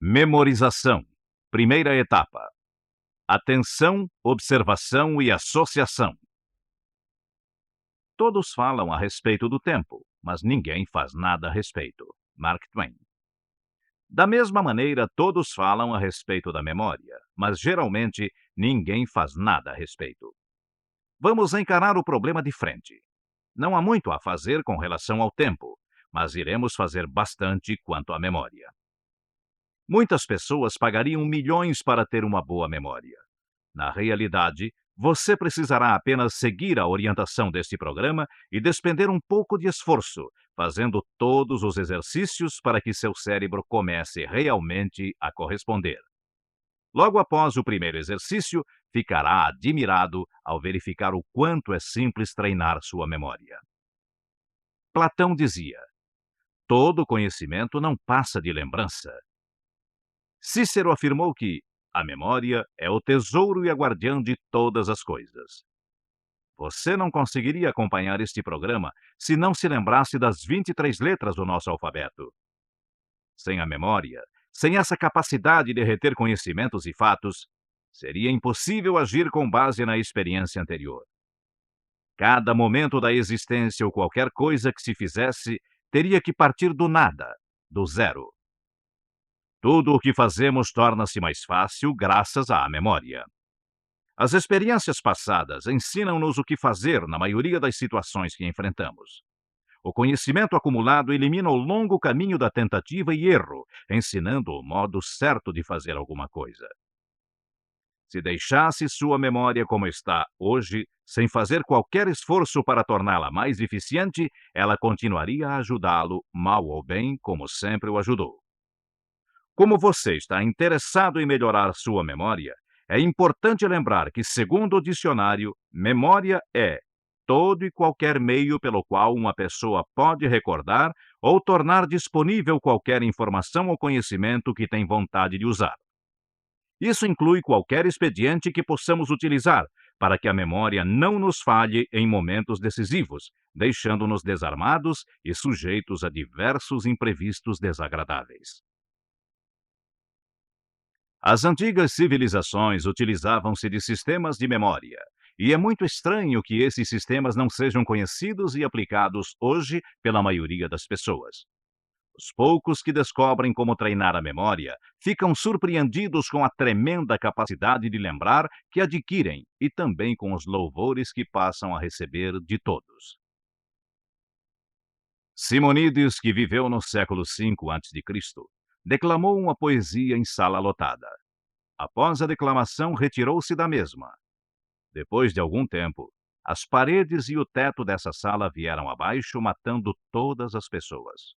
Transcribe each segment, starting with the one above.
Memorização. Primeira etapa. Atenção, observação e associação. Todos falam a respeito do tempo, mas ninguém faz nada a respeito. Mark Twain. Da mesma maneira, todos falam a respeito da memória, mas geralmente ninguém faz nada a respeito. Vamos encarar o problema de frente. Não há muito a fazer com relação ao tempo, mas iremos fazer bastante quanto à memória. Muitas pessoas pagariam milhões para ter uma boa memória. Na realidade, você precisará apenas seguir a orientação deste programa e despender um pouco de esforço, fazendo todos os exercícios para que seu cérebro comece realmente a corresponder. Logo após o primeiro exercício, ficará admirado ao verificar o quanto é simples treinar sua memória. Platão dizia: todo conhecimento não passa de lembrança. Cícero afirmou que a memória é o tesouro e a guardiã de todas as coisas. Você não conseguiria acompanhar este programa se não se lembrasse das 23 letras do nosso alfabeto. Sem a memória, sem essa capacidade de reter conhecimentos e fatos, seria impossível agir com base na experiência anterior. Cada momento da existência ou qualquer coisa que se fizesse teria que partir do nada, do zero. Tudo o que fazemos torna-se mais fácil graças à memória. As experiências passadas ensinam-nos o que fazer na maioria das situações que enfrentamos. O conhecimento acumulado elimina o longo caminho da tentativa e erro, ensinando o modo certo de fazer alguma coisa. Se deixasse sua memória como está hoje, sem fazer qualquer esforço para torná-la mais eficiente, ela continuaria a ajudá-lo, mal ou bem, como sempre o ajudou. Como você está interessado em melhorar sua memória, é importante lembrar que, segundo o dicionário, memória é todo e qualquer meio pelo qual uma pessoa pode recordar ou tornar disponível qualquer informação ou conhecimento que tem vontade de usar. Isso inclui qualquer expediente que possamos utilizar para que a memória não nos falhe em momentos decisivos, deixando-nos desarmados e sujeitos a diversos imprevistos desagradáveis. As antigas civilizações utilizavam-se de sistemas de memória, e é muito estranho que esses sistemas não sejam conhecidos e aplicados hoje pela maioria das pessoas. Os poucos que descobrem como treinar a memória ficam surpreendidos com a tremenda capacidade de lembrar que adquirem e também com os louvores que passam a receber de todos. Simonides, que viveu no século V a.C., declamou uma poesia em sala lotada. Após a declamação, retirou-se da mesma. Depois de algum tempo, as paredes e o teto dessa sala vieram abaixo, matando todas as pessoas.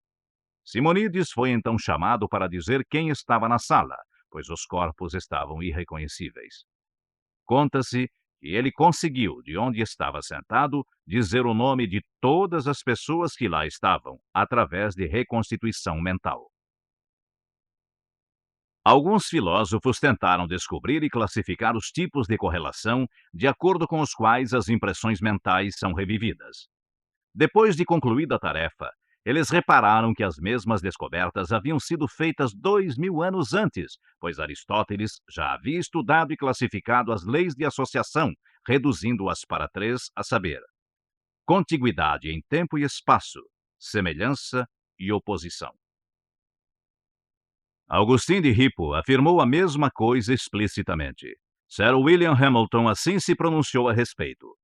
Simonides foi então chamado para dizer quem estava na sala, pois os corpos estavam irreconhecíveis. Conta-se que ele conseguiu, de onde estava sentado, dizer o nome de todas as pessoas que lá estavam, através de reconstituição mental. Alguns filósofos tentaram descobrir e classificar os tipos de correlação de acordo com os quais as impressões mentais são revividas. Depois de concluída a tarefa, eles repararam que as mesmas descobertas haviam sido feitas 2000 anos antes, pois Aristóteles já havia estudado e classificado as leis de associação, reduzindo-as para 3, a saber: contiguidade em tempo e espaço, semelhança e oposição. Augustin de Hippo afirmou a mesma coisa explicitamente. Sir William Hamilton assim se pronunciou a respeito.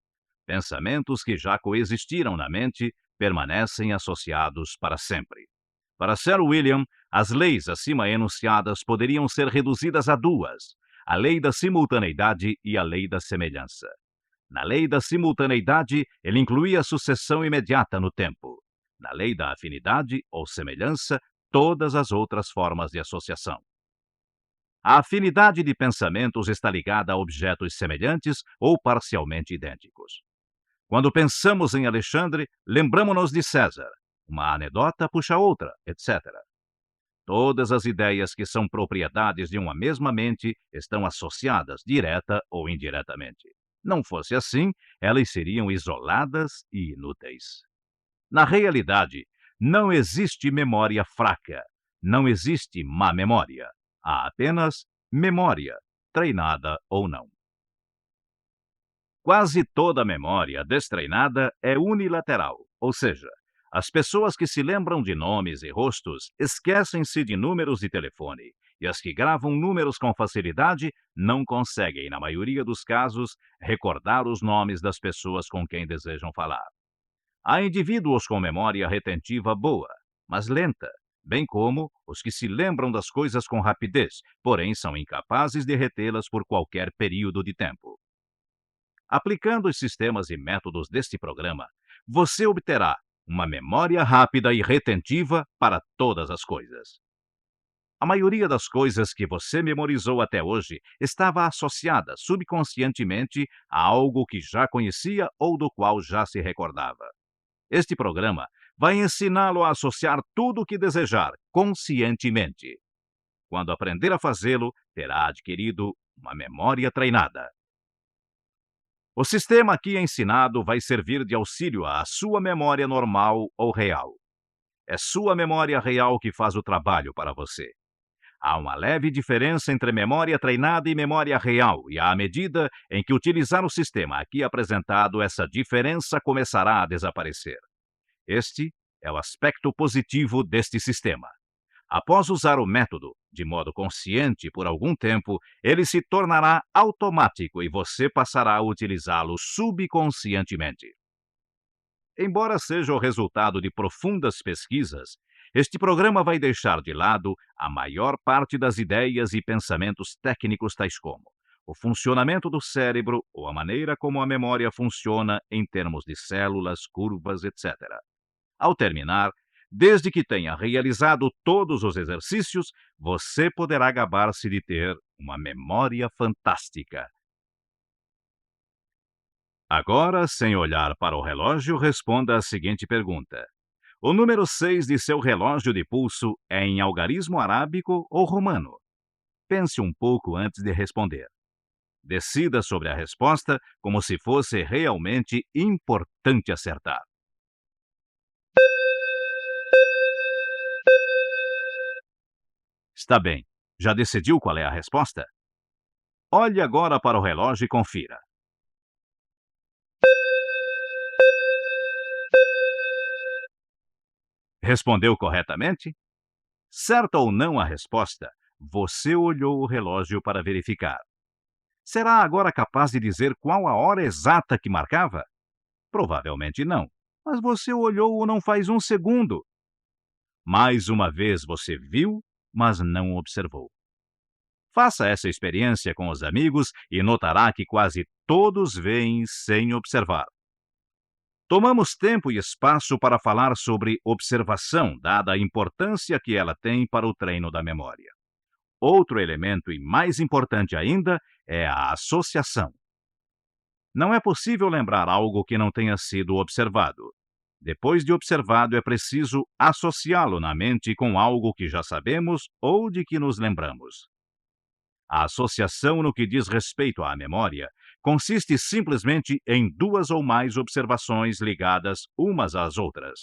Pensamentos que já coexistiram na mente permanecem associados para sempre. Para Sir William, as leis acima enunciadas poderiam ser reduzidas a 2, a lei da simultaneidade e a lei da semelhança. Na lei da simultaneidade, ele incluía a sucessão imediata no tempo. Na lei da afinidade ou semelhança, todas as outras formas de associação. A afinidade de pensamentos está ligada a objetos semelhantes ou parcialmente idênticos. Quando pensamos em Alexandre, lembramo-nos de César. Uma anedota puxa outra, etc. Todas as ideias que são propriedades de uma mesma mente estão associadas, direta ou indiretamente. Não fosse assim, elas seriam isoladas e inúteis. Na realidade, não existe memória fraca, não existe má memória. Há apenas memória, treinada ou não. Quase toda memória destreinada é unilateral, ou seja, as pessoas que se lembram de nomes e rostos esquecem-se de números de telefone, e as que gravam números com facilidade não conseguem, na maioria dos casos, recordar os nomes das pessoas com quem desejam falar. Há indivíduos com memória retentiva boa, mas lenta, bem como os que se lembram das coisas com rapidez, porém são incapazes de retê-las por qualquer período de tempo. Aplicando os sistemas e métodos deste programa, você obterá uma memória rápida e retentiva para todas as coisas. A maioria das coisas que você memorizou até hoje estava associada subconscientemente a algo que já conhecia ou do qual já se recordava. Este programa vai ensiná-lo a associar tudo o que desejar conscientemente. Quando aprender a fazê-lo, terá adquirido uma memória treinada. O sistema aqui ensinado vai servir de auxílio à sua memória normal ou real. É sua memória real que faz o trabalho para você. Há uma leve diferença entre memória treinada e memória real, e à medida em que utilizar o sistema aqui apresentado, essa diferença começará a desaparecer. Este é o aspecto positivo deste sistema. Após usar o método de modo consciente por algum tempo, ele se tornará automático e você passará a utilizá-lo subconscientemente. Embora seja o resultado de profundas pesquisas, este programa vai deixar de lado a maior parte das ideias e pensamentos técnicos tais como o funcionamento do cérebro ou a maneira como a memória funciona em termos de células, curvas, etc. Ao terminar, desde que tenha realizado todos os exercícios, você poderá gabar-se de ter uma memória fantástica. Agora, sem olhar para o relógio, responda a seguinte pergunta: o número 6 de seu relógio de pulso é em algarismo arábico ou romano? Pense um pouco antes de responder. Decida sobre a resposta como se fosse realmente importante acertar. Está bem. Já decidiu qual é a resposta? Olhe agora para o relógio e confira. Respondeu corretamente? Certa ou não a resposta, você olhou o relógio para verificar. Será agora capaz de dizer qual a hora exata que marcava? Provavelmente não, mas você olhou-o não faz um segundo. Mais uma vez você viu, mas não observou. Faça essa experiência com os amigos e notará que quase todos veem sem observar. Tomamos tempo e espaço para falar sobre observação, dada a importância que ela tem para o treino da memória. Outro elemento, e mais importante ainda, é a associação. Não é possível lembrar algo que não tenha sido observado. Depois de observado, é preciso associá-lo na mente com algo que já sabemos ou de que nos lembramos. A associação no que diz respeito à memória consiste simplesmente em duas ou mais observações ligadas umas às outras.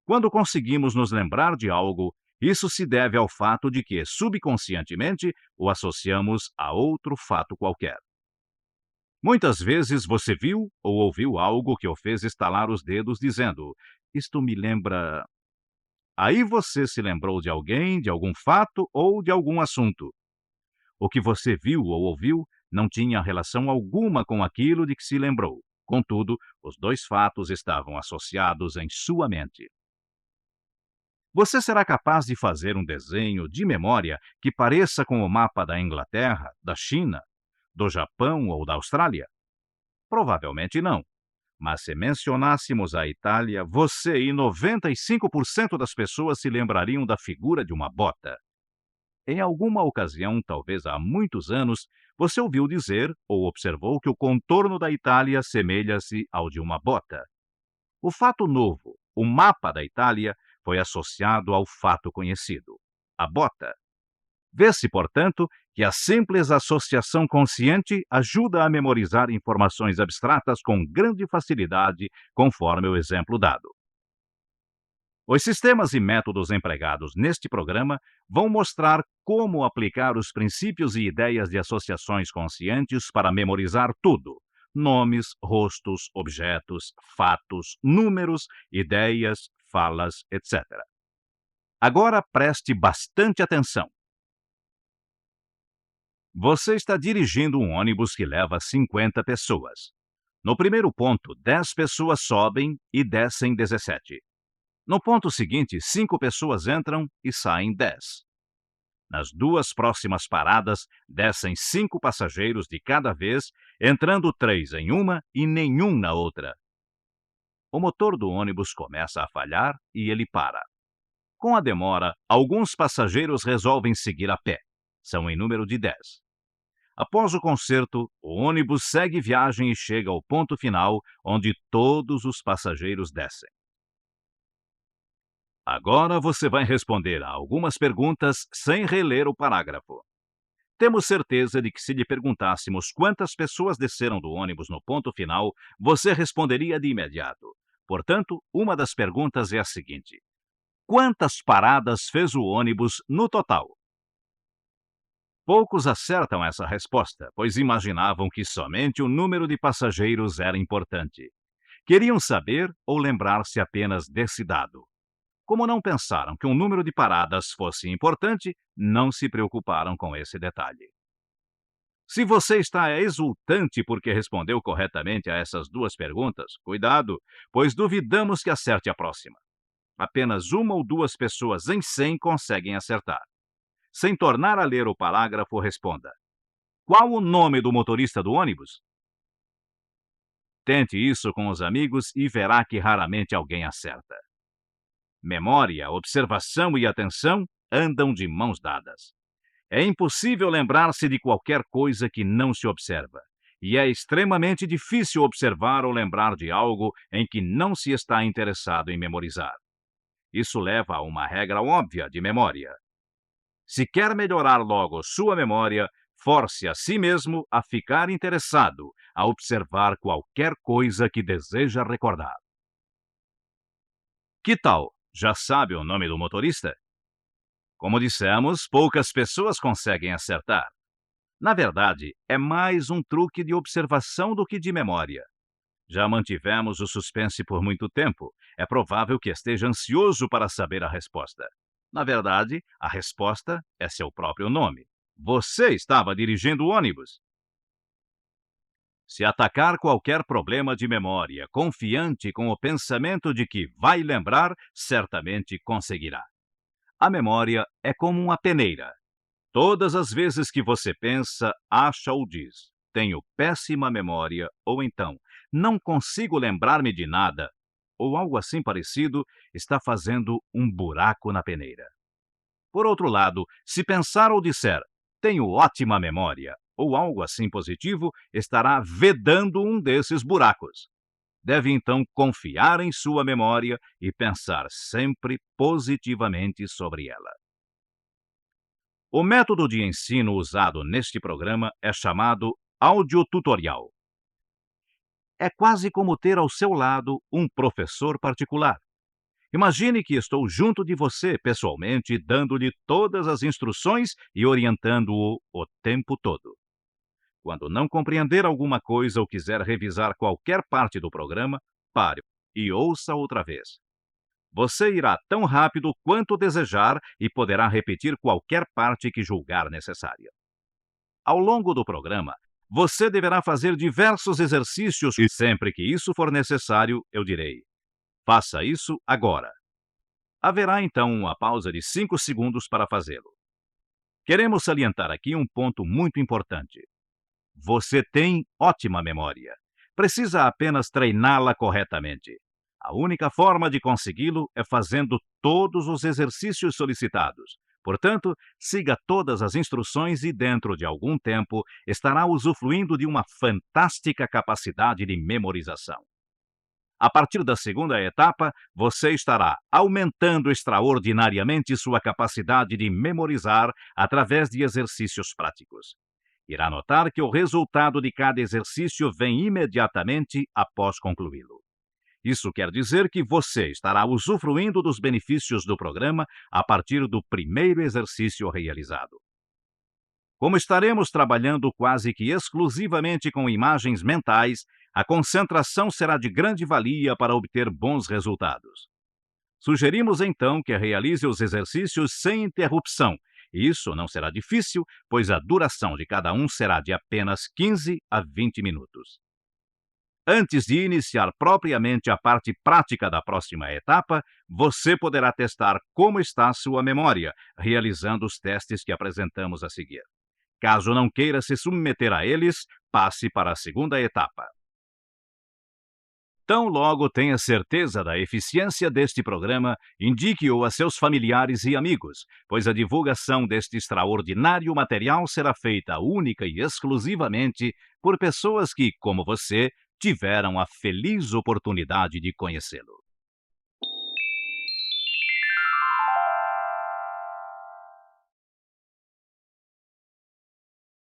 Quando conseguimos nos lembrar de algo, isso se deve ao fato de que, subconscientemente, o associamos a outro fato qualquer. Muitas vezes você viu ou ouviu algo que o fez estalar os dedos dizendo: "Isto me lembra." Aí você se lembrou de alguém, de algum fato ou de algum assunto. O que você viu ou ouviu não tinha relação alguma com aquilo de que se lembrou. Contudo, os dois fatos estavam associados em sua mente. Você será capaz de fazer um desenho de memória que pareça com o mapa da Inglaterra, da China, do Japão ou da Austrália? Provavelmente não. Mas se mencionássemos a Itália, você e 95% das pessoas se lembrariam da figura de uma bota. Em alguma ocasião, talvez há muitos anos, você ouviu dizer ou observou que o contorno da Itália semelha-se ao de uma bota. O fato novo, o mapa da Itália, foi associado ao fato conhecido, a bota. Vê-se, portanto, que a simples associação consciente ajuda a memorizar informações abstratas com grande facilidade, conforme o exemplo dado. Os sistemas e métodos empregados neste programa vão mostrar como aplicar os princípios e ideias de associações conscientes para memorizar tudo: nomes, rostos, objetos, fatos, números, ideias, falas, etc. Agora preste bastante atenção. Você está dirigindo um ônibus que leva 50 pessoas. No primeiro ponto, 10 pessoas sobem e descem 17. No ponto seguinte, 5 pessoas entram e saem 10. Nas duas próximas paradas, descem 5 passageiros de cada vez, entrando 3 em uma e nenhum na outra. O motor do ônibus começa a falhar e ele para. Com a demora, alguns passageiros resolvem seguir a pé. São em número de 10. Após o concerto, o ônibus segue viagem e chega ao ponto final, onde todos os passageiros descem. Agora você vai responder a algumas perguntas sem reler o parágrafo. Temos certeza de que se lhe perguntássemos quantas pessoas desceram do ônibus no ponto final, você responderia de imediato. Portanto, uma das perguntas é a seguinte: quantas paradas fez o ônibus no total? Poucos acertam essa resposta, pois imaginavam que somente o número de passageiros era importante. Queriam saber ou lembrar-se apenas desse dado. Como não pensaram que um número de paradas fosse importante, não se preocuparam com esse detalhe. Se você está exultante porque respondeu corretamente a essas duas perguntas, cuidado, pois duvidamos que acerte a próxima. Apenas uma ou duas pessoas em 100 conseguem acertar. Sem tornar a ler o parágrafo, responda: qual o nome do motorista do ônibus? Tente isso com os amigos e verá que raramente alguém acerta. Memória, observação e atenção andam de mãos dadas. É impossível lembrar-se de qualquer coisa que não se observa, e é extremamente difícil observar ou lembrar de algo em que não se está interessado em memorizar. Isso leva a uma regra óbvia de memória. Se quer melhorar logo sua memória, force a si mesmo a ficar interessado, a observar qualquer coisa que deseja recordar. Que tal? Já sabe o nome do motorista? Como dissemos, poucas pessoas conseguem acertar. Na verdade, é mais um truque de observação do que de memória. Já mantivemos o suspense por muito tempo. É provável que esteja ansioso para saber a resposta. Na verdade, a resposta é seu próprio nome. Você estava dirigindo o ônibus. Se atacar qualquer problema de memória, confiante com o pensamento de que vai lembrar, certamente conseguirá. A memória é como uma peneira. Todas as vezes que você pensa, acha ou diz: tenho péssima memória, ou então, não consigo lembrar-me de nada, ou algo assim parecido, está fazendo um buraco na peneira. Por outro lado, se pensar ou disser: tenho ótima memória, ou algo assim positivo, estará vedando um desses buracos. Deve então confiar em sua memória e pensar sempre positivamente sobre ela. O método de ensino usado neste programa é chamado audiotutorial. É quase como ter ao seu lado um professor particular. Imagine que estou junto de você pessoalmente, dando-lhe todas as instruções e orientando-o o tempo todo. Quando não compreender alguma coisa ou quiser revisar qualquer parte do programa, pare e ouça outra vez. Você irá tão rápido quanto desejar e poderá repetir qualquer parte que julgar necessária. Ao longo do programa, você deverá fazer diversos exercícios e sempre que isso for necessário, eu direi: faça isso agora. Haverá então uma pausa de 5 segundos para fazê-lo. Queremos salientar aqui um ponto muito importante. Você tem ótima memória. Precisa apenas treiná-la corretamente. A única forma de consegui-lo é fazendo todos os exercícios solicitados. Portanto, siga todas as instruções e, dentro de algum tempo, estará usufruindo de uma fantástica capacidade de memorização. A partir da segunda etapa, você estará aumentando extraordinariamente sua capacidade de memorizar através de exercícios práticos. Irá notar que o resultado de cada exercício vem imediatamente após concluí-lo. Isso quer dizer que você estará usufruindo dos benefícios do programa a partir do primeiro exercício realizado. Como estaremos trabalhando quase que exclusivamente com imagens mentais, a concentração será de grande valia para obter bons resultados. Sugerimos então que realize os exercícios sem interrupção. Isso não será difícil, pois a duração de cada um será de apenas 15 a 20 minutos. Antes de iniciar propriamente a parte prática da próxima etapa, você poderá testar como está a sua memória, realizando os testes que apresentamos a seguir. Caso não queira se submeter a eles, passe para a segunda etapa. Tão logo tenha certeza da eficiência deste programa, indique-o a seus familiares e amigos, pois a divulgação deste extraordinário material será feita única e exclusivamente por pessoas que, como você, tiveram a feliz oportunidade de conhecê-lo.